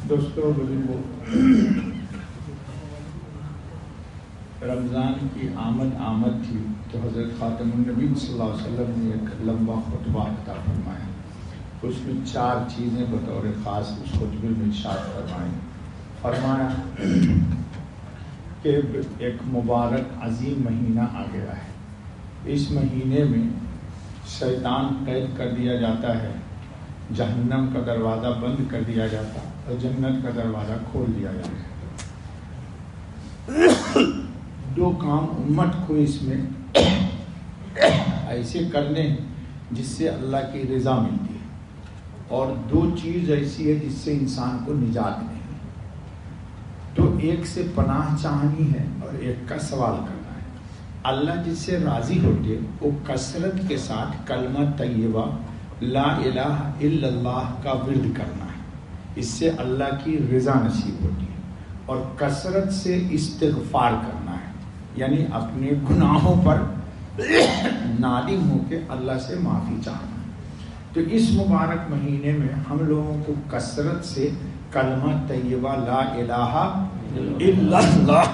دوستوں بزرگوں، رمضان کی آمد تھی تو حضرت خاتم النبی صلی اللہ علیہ وسلم نے ایک لمبا خطبہ عطا فرمایا. اس میں 4 چیزیں بطور خاص اس خطبے میں ارشاد فرمایا کہ ایک مبارک عظیم مہینہ آ گیا ہے. اس مہینے میں شیطان قید کر دیا جاتا ہے، جہنم کا دروازہ بند کر دیا جاتا اور جنت کا دروازہ کھول دیا جاتا ہے. 2 کام امت کو اس میں ایسے کرنے جس سے اللہ کی رضا ملتی ہے، اور 2 چیز ایسی ہے جس سے انسان کو نجات نہیں. تو ایک سے پناہ چاہنی ہے اور ایک کا سوال کرنا ہے. اللہ جس سے راضی ہوتے وہ کثرت کے ساتھ کلمہ طیبہ لا الہ الا اللہ کا ورد کرنا ہے، اس سے اللہ کی رضا نصیب ہوتی ہے. اور کثرت سے استغفار کرنا ہے، یعنی اپنے گناہوں پر نادم ہو کے اللہ سے معافی چاہنا. تو اس مبارک مہینے میں ہم لوگوں کو کثرت سے کلمہ طیبہ لا الہ الا اللہ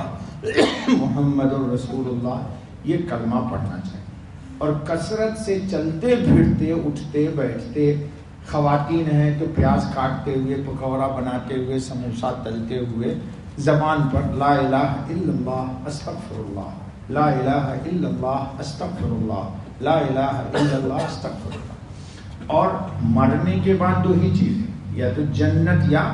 محمد الرسول اللہ یہ کلمہ پڑھنا چاہیے. اور کثرت سے چلتے پھرتے اٹھتے بیٹھتے، خواتین ہیں تو پیاز کاٹتے ہوئے، پکوڑا بناتے ہوئے، سموسہ تلتے ہوئے زبان پر لا الہ الا اللہ استغفر اللہ، لا الہ الا اللہ استغفر اللہ، لا الہ الا اللہ استغفر اللہ. اور مرنے کے بعد 2 ہی چیزیں، یا تو جنت یا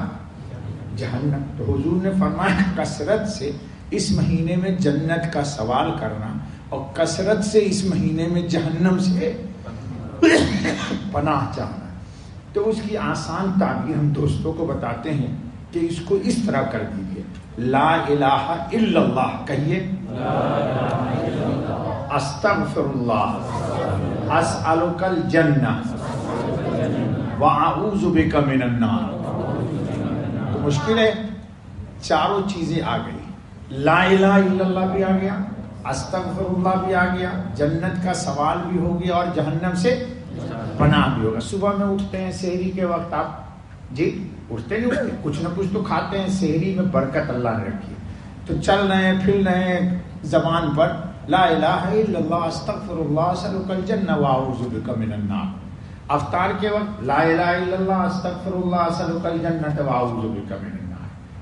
جہنم. تو حضور نے فرمایا کثرت سے اس مہینے میں جنت کا سوال کرنا اور کثرت سے اس مہینے میں جہنم سے پناہ چاہنا. تو اس کی آسان تعبیر ہم دوستوں کو بتاتے ہیں کہ اس کو اس طرح کر دیجیے. لا الہ الا اللہ کہیے، استغفر اللہ، اسألک الجنہ واعوذ بک من النار. تو مشکل ہے، 4 چیزیں آ گئی. لا الہ الا اللہ بھی آ گیا، استغفر اللہ بھی آ گیا، جنت کا سوال بھی ہو گیا اور جہنم سے پناہ بھی ہوگا. صبح میں اٹھتے ہیں سحری کے وقت، آپ جی اٹھتے نہیں اٹھتے، کچھ نہ کچھ تو کھاتے ہیں. سحری میں برکت اللہ نے رکھی ہے، تو چل رہے ہیں پھر رہے ہیں زبان پر لا الہ الا اللہ استغفر اللہ اسألک الجنہ واعوذ بک من النار. افطار کے وقت لا الہ الا اللہ استغفر اللہ اسألک الجنہ واعوذ بک من النار.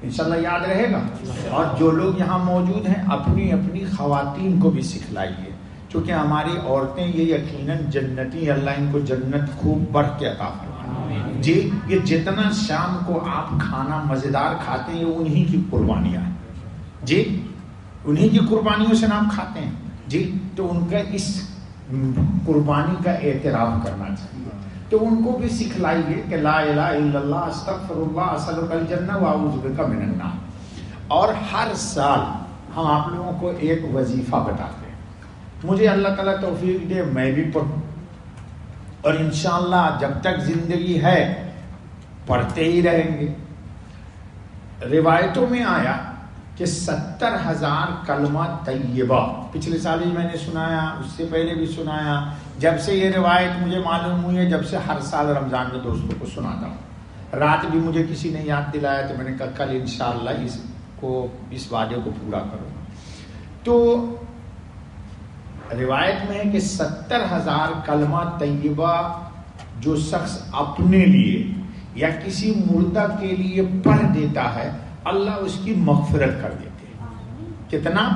انشاءاللہ یاد رہے گا. اور جو لوگ یہاں موجود ہیں اپنی اپنی خواتین کو بھی سکھلائیے، چونکہ ہماری عورتیں یہ یقیناً جنتی، اللہ ان کو جنت خوب بڑھ کے عطا فرمائے. جی یہ جتنا شام کو آپ کھانا مزیدار کھاتے ہیں یہ انہی کی قربانیاں ہیں. جی انہی کی قربانیوں سے آپ کھاتے ہیں. جی تو ان کا اس قربانی کا اعتراف کرنا چاہیے. تو ان کو بھی سکھلائیے کہ لا الہ الا اللہ استغفر اللہ اسألک الجنہ واعوذ بک من النار. اور ہر سال ہم آپ لوگوں کو ایک وظیفہ بتاتے ہیں. مجھے اللہ تعالیٰ توفیق دے میں بھی پڑھوں، اور انشاءاللہ جب تک زندگی ہے پڑھتے ہی رہیں گے. روایتوں میں آیا کہ 70,000 کلمہ طیبہ، پچھلے سال ہی میں نے سنایا، اس سے پہلے بھی سنایا. جب سے یہ روایت مجھے معلوم ہوئی ہے، جب سے ہر سال رمضان میں دوستوں کو سناتا ہوں. رات بھی مجھے کسی نے یاد دلایا تو میں نے کہا کل انشاءاللہ اس وعدے کو پورا کروں. تو روایت میں ہے کہ 70,000 کلمہ طیبہ جو شخص اپنے لیے یا کسی مردہ کے لیے پڑھ دیتا ہے اللہ اس کی مغفرت کر دیتے ہیں. کتنا؟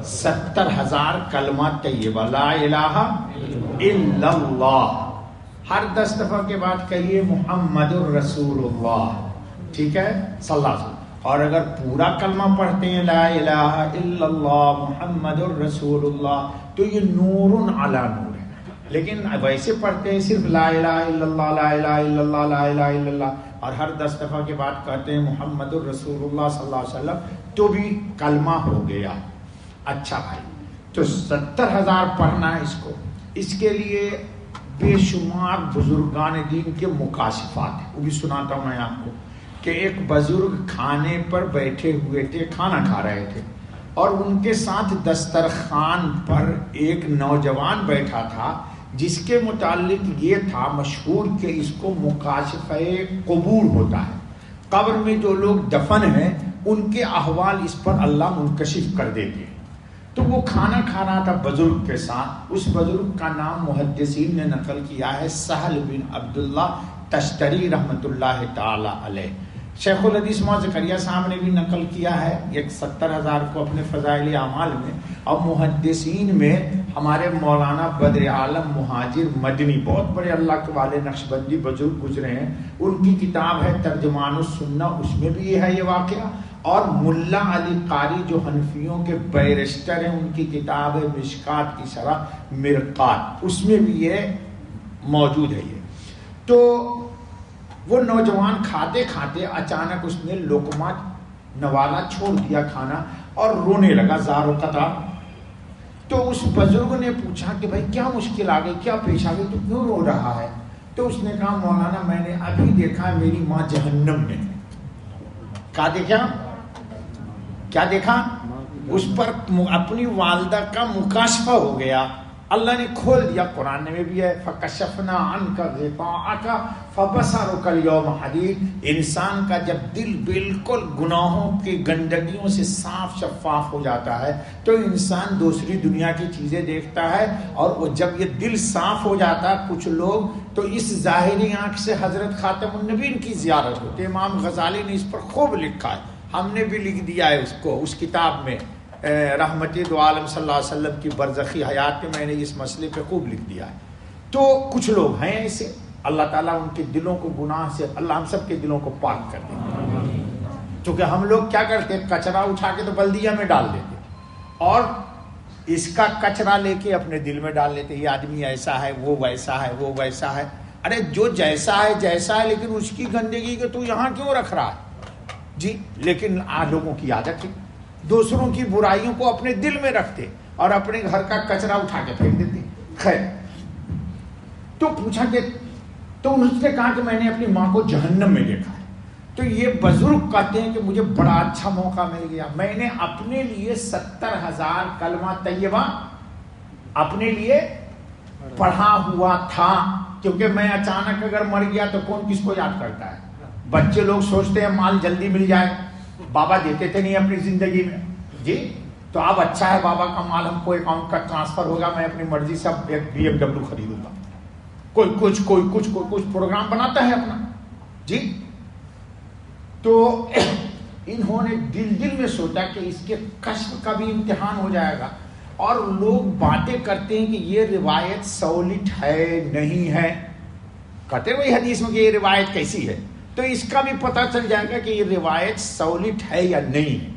70,000 کلمہ طیبہ لا الہ الا اللہ. ہر 10 دفعہ کے بعد کہیے محمد الرسول اللہ، ٹھیک ہے، صلی اللہ علیہ وسلم. اور اگر پورا کلمہ پڑھتے ہیں لا الہ الا اللہ محمد الرسول اللہ تو یہ نور علی نور ہے. لیکن ویسے پڑھتے ہیں صرف لا الہ الا اللہ لا الہ الا اللہ لا الہ الا اللہ، اور ہر 10 دفعہ کے بعد کہتے ہیں محمد الرسول اللہ صلی اللہ علیہ وسلم تو بھی کلمہ ہو گیا. اچھا بھائی، تو 70,000 پڑھنا ہے اس کو. اس کے لیے بے شمار بزرگان دین کے مکاشفات ہیں، وہ بھی سناتا ہوں میں آپ کو. کہ ایک بزرگ کھانے پر بیٹھے ہوئے تھے، کھانا کھا رہے تھے، اور ان کے ساتھ دسترخوان پر ایک نوجوان بیٹھا تھا جس کے متعلق یہ تھا مشہور کہ اس کو مکاشفہ قبور ہوتا ہے، قبر میں جو لوگ دفن ہیں ان کے احوال اس پر اللہ منکشف کر دیتے ہیں۔ تو وہ کھانا کھا رہا تھا بزرگ کے ساتھ، اس بزرگ کا نام محدثین نے نقل کیا ہے سہل بن عبداللہ تشتری رحمۃ اللہ تعالی علیہ۔ شیخ الحدیث مولانا زکریا صاحب نے بھی نقل کیا ہے 70,000 کو اپنے فضائل اعمال میں، اور محدثین میں ہمارے مولانا بدر عالم مہاجر مدنی بہت بڑے اللہ کے والے نقشبندی بزرگ گزرے ہیں، ان کی کتاب ہے ترجمان السنہ، اس میں بھی یہ ہے یہ واقعہ۔ اور ملا علی قاری جو حنفیوں کے بیرسٹر ہیں، ان کی کتاب ہے مشکات کی شرح مرقات، اس میں بھی یہ موجود ہے۔ یہ تو وہ نوجوان کھاتے کھاتے اچانک اس نے لقمہ نوالا چھوڑ دیا کھانا اور رونے لگا زار و قطع۔ تو اس بزرگ نے پوچھا کہ بھائی کیا مشکل آ گئی، کیا پیش آ گئی، تو کیوں رو رہا ہے؟ تو اس نے کہا مولانا میں نے ابھی دیکھا میری ماں جہنم میں۔ کیا دیکھا؟ کیا دیکھا؟ اس پر اپنی والدہ کا مکاشفہ ہو گیا، اللہ نے کھول دیا۔ قرآن میں بھی ہے فَكَشَفْنَا عَنْكَ غِطَاءَكَ فَبَصَرُكَ الْيَوْمَ حَدِيدٌ۔ انسان کا جب دل بالکل گناہوں کی گندگیوں سے صاف شفاف ہو جاتا ہے تو انسان دوسری دنیا کی چیزیں دیکھتا ہے، اور وہ جب یہ دل صاف ہو جاتا ہے کچھ لوگ تو اس ظاہری آنکھ سے حضرت خاتم النبیین کی زیارت ہوتی ہے۔ امام غزالی نے اس پر خوب لکھا ہے، ہم نے بھی لکھ دیا ہے اس کو اس کتاب میں رحمت دو عالم صلی اللہ علیہ وسلم کی برزخی حیات میں میں نے اس مسئلے پہ خوب لکھ دیا ہے۔ تو کچھ لوگ ہیں ایسے، اللہ تعالیٰ ان کے دلوں کو گناہ سے، اللہ ہم سب کے دلوں کو پاک کر دے۔ چونکہ ہم لوگ کیا کرتے، کچرا اٹھا کے تو بلدیہ میں ڈال دیتے اور اس کا کچرا لے کے اپنے دل میں ڈال لیتے، یہ آدمی ایسا ہے، وہ ویسا ہے، وہ ویسا ہے۔ ارے جو جیسا ہے جیسا ہے، لیکن اس کی گندگی کو تو یہاں کیوں رکھ رہا ہے جی؟ لیکن لوگوں کی عادت ہے دوسروں کی برائیوں کو اپنے دل میں رکھتے اور اپنے گھر کا کچرا اٹھا کے پھینک دیتے۔ خیر، تو پوچھا کہ تو انہوں نے کہا کہ میں نے اپنی ماں کو جہنم میں دیکھا ہے۔ تو یہ بزرگ کہتے ہیں کہ مجھے بڑا اچھا موقع مل گیا، میں نے اپنے لیے 70,000 کلمہ طیبہ اپنے لیے پڑھا ہوا تھا، کیونکہ میں اچانک اگر مر گیا تو کون کس کو یاد کرتا ہے؟ بچے لوگ سوچتے ہیں مال جلدی مل جائے، بابا دیتے تھے نہیں اپنی زندگی میں جی، تو اب اچھا ہے بابا کا مال ہم کو اکاؤنٹ کا ٹرانسفر ہوگا، میں اپنی مرضی سے ایک BMW خریدوں گا۔ کوئی کچھ پروگرام بناتا ہے اپنا جی۔ تو انہوں نے دل میں سوچا کہ اس کے کشف کا بھی امتحان ہو جائے گا، اور لوگ باتیں کرتے ہیں کہ یہ روایت سولٹ ہے نہیں ہے، کہتے ہیں وہی حدیث میں کہ یہ روایت کیسی ہے، تو اس کا بھی پتہ چل جائے گا کہ یہ روایت سولٹ ہے یا نہیں ہے۔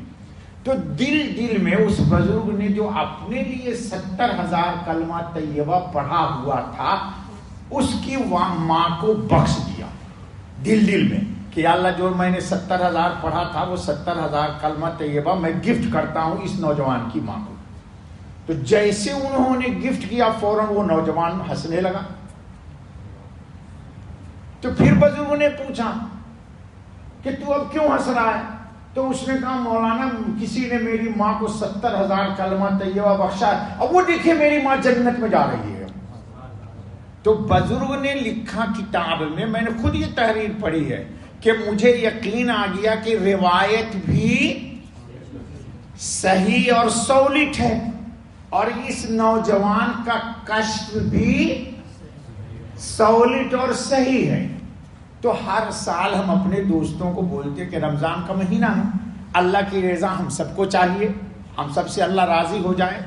تو دل میں اس بزرگ نے جو اپنے لیے 70,000 کلمہ طیبہ پڑھا ہوا تھا اس کی ماں کو بخش دیا دل میں کہ اللہ جو میں نے 70,000 پڑھا تھا وہ 70,000 کلمہ طیبہ میں گفٹ کرتا ہوں اس نوجوان کی ماں کو۔ تو جیسے انہوں نے گفٹ کیا فوراً وہ نوجوان ہنسنے لگا۔ تو پھر بزرگوں نے پوچھا کہ تو اب کیوں ہنس رہا ہے؟ تو اس نے کہا مولانا کسی نے میری ماں کو 70,000 کلمہ طیبہ بخشا ہے، اب وہ دیکھیں میری ماں جنت میں جا رہی ہے۔ تو بزرگ نے لکھا کتاب میں نے خود یہ تحریر پڑھی ہے کہ مجھے یقین آ گیا کہ روایت بھی صحیح اور سولٹ ہے، اور اس نوجوان کا کشف بھی سولٹ اور صحیح ہے۔ تو ہر سال ہم اپنے دوستوں کو بولتے کہ رمضان کا مہینہ ہے، اللہ کی رضا ہم سب کو چاہیے، ہم سب سے اللہ راضی ہو جائے،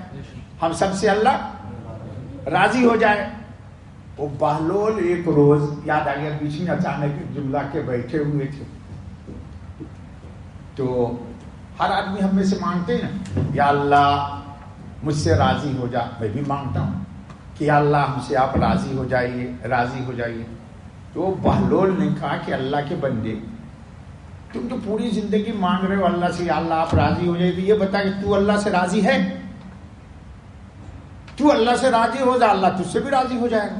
ہم سب سے اللہ راضی ہو جائے۔ وہ بہلول ایک روز یاد آ گیا، بیچ میں اچانک جملہ کے بیٹھے ہوئے تھے، تو ہر آدمی ہم میں سے مانگتے ہیں نا یا اللہ مجھ سے راضی ہو جا، میں بھی مانگتا ہوں کہ یا اللہ ہم سے آپ راضی ہو جائیے، راضی ہو جائیے۔ تو بہلول نے کہا کہ اللہ کے بندے تم تو پوری زندگی مانگ رہے ہو اللہ سے یا اللہ آپ راضی ہو جائے، تو یہ بتا کہ تو اللہ سے راضی ہے؟ تو اللہ سے راضی ہو جا، اللہ تجھ سے بھی راضی ہو جائے گا۔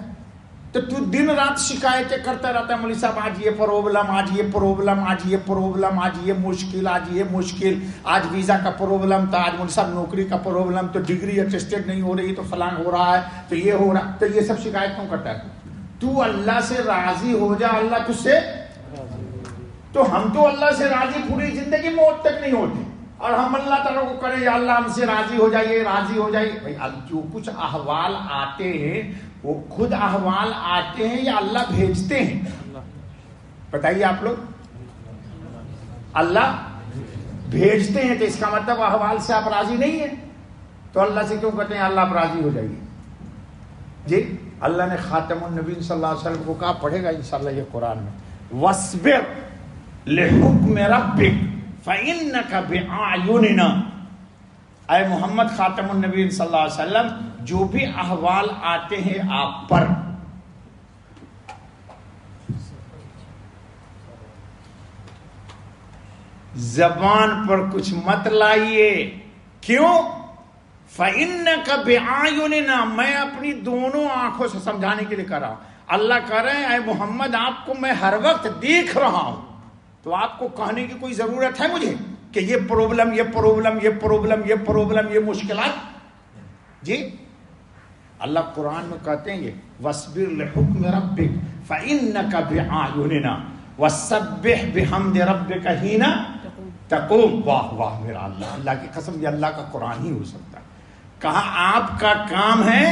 تو دن رات شکایتیں کرتا رہتا ہے، مولوی صاحب آج یہ پرابلم، آج یہ پرابلم، آج یہ پرابلم، آج یہ مشکل، آج یہ مشکل، آج ویزا کا پرابلم تھا، آج مولوی صاحب نوکری کا پرابلم، تو ڈگری اٹیسٹیڈ نہیں ہو رہی، تو فلاں ہو رہا ہے، تو یہ ہو رہا، تو یہ سب شکایت کیوں کرتا ہے؟ تو اللہ سے راضی ہو جا، اللہ تجھ سے، تو ہم تو اللہ سے راضی پوری زندگی موت تک نہیں ہوتے، اور ہم اللہ تعالیٰ کو کریں یا اللہ ہم سے راضی ہو جائیے، راضی ہو جائیے. بھائی اب جو کچھ احوال آتے ہیں وہ خود احوال آتے ہیں یا اللہ بھیجتے ہیں؟ بتائیے آپ لوگ. اللہ بھیجتے ہیں، تو اس کا مطلب احوال سے آپ راضی نہیں ہیں، تو اللہ سے کیوں کہتے ہیں اللہ آپ راضی ہو جائیے؟ جی اللہ نے خاتم النبی صلی اللہ علیہ وسلم کو کہا، پڑھے گا انشاءاللہ یہ قرآن میں، وَاصْبِرْ لِحُکْمِ رَبِّكَ فَإِنَّكَ بِأَعْيُنِنَا. اے محمد خاتم النبی صلی اللہ علیہ وسلم، جو بھی احوال آتے ہیں آپ پر، زبان پر کچھ مت لائیے. کیوں؟ فَإِنَّكَ بِأَعْيُنِنَا، میں اپنی دونوں آنکھوں سے سمجھانے کے لیے کر رہا ہوں. اللہ کہہ رہے ہیں اے محمد آپ کو میں ہر وقت دیکھ رہا ہوں، تو آپ کو کہنے کی کوئی ضرورت ہے مجھے کہ یہ پرابلم، یہ پرابلم، یہ پرابلم، یہ پرابلم، یہ مشکلات؟ جی اللہ قرآن میں کہتے ہیں یہ وَاصْبِرْ لِحُکْمِ رَبِّكَ فَإِنَّكَ بِأَعْيُنِنَا وَسَبِّحْ بِحَمْدِ رَبِّكَ حِينَ تَقُومُ. واہ واہ میرا اللہ، اللہ کی قسم یہ اللہ کا قرآن ہی ہو سکتا ہے. کہا آپ کا کام ہے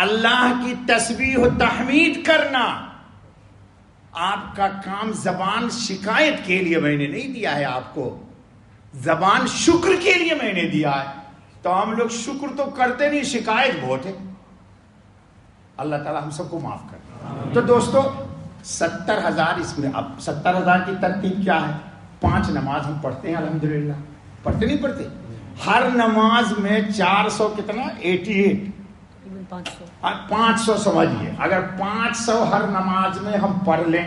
اللہ کی تسبیح و تحمید کرنا، آپ کا کام زبان شکایت کے لیے میں نے نہیں دیا ہے، آپ کو زبان شکر کے لیے میں نے دیا ہے. تو ہم لوگ شکر تو کرتے نہیں، شکایت بہت ہے. اللہ تعالی ہم سب کو معاف کرے. تو دوستو 70,000 اس میں، اب 70,000 کی ترتیب کیا ہے؟ 5 نماز ہم پڑھتے ہیں الحمدللہ، پڑھتے نہیں پڑھتے؟ ہر نماز میں 400 کتنا 88 500 سمجھیے، اگر 500 ہر نماز میں ہم پڑھ لیں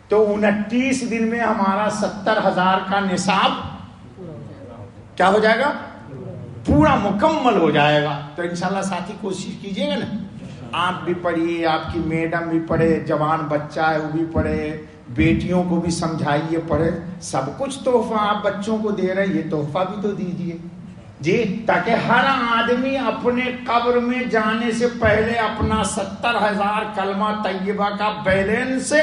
تو 29 دن میں ہمارا 70,000 کا نصاب کیا ہو جائے گا؟ پورا مکمل ہو جائے گا. تو انشاءاللہ ساتھی کوشش کیجئے گا نا، آپ بھی پڑھیے، آپ کی میڈم بھی پڑھے، جوان بچہ ہے وہ بھی پڑھے، بیٹیوں کو بھی سمجھائیے پڑھے. سب کچھ تحفہ آپ بچوں کو دے رہے ہیں، یہ تحفہ بھی تو دیجئے جی، تاکہ ہر آدمی اپنے قبر میں جانے سے پہلے اپنا 70,000 کلمہ طیبہ کا بیلنس.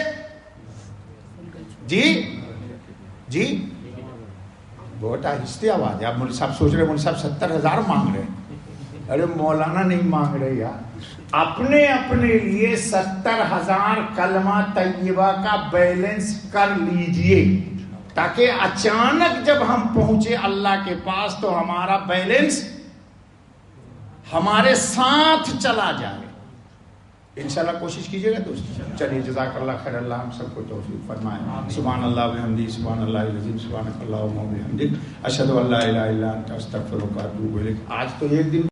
جی جی بہت آہستہ آواز ہے. اب مولوی صاحب سوچ رہے مولوی صاحب 70,000 مانگ رہے ہیں. ارے مولانا نہیں مانگ رہے یار، اپنے اپنے لیے 70,000 کلمہ طیبہ کا بیلنس کر لیجئے، تاکہ اچانک جب ہم پہنچے اللہ کے پاس تو ہمارا بیلنس ہمارے ساتھ چلا جائے. انشاءاللہ کوشش کیجئے گا دوست. چلیے جزاک اللہ خیر، اللہ ہم سب کو توفیق فرمائے. سبحان اللہ و بحمدہ، سبحان اللہ العظیم، سبحانک اللہم و بحمدک، اشہد ان لا الہ الا انت استغفرک و اتوب الیک. آج تو ایک دن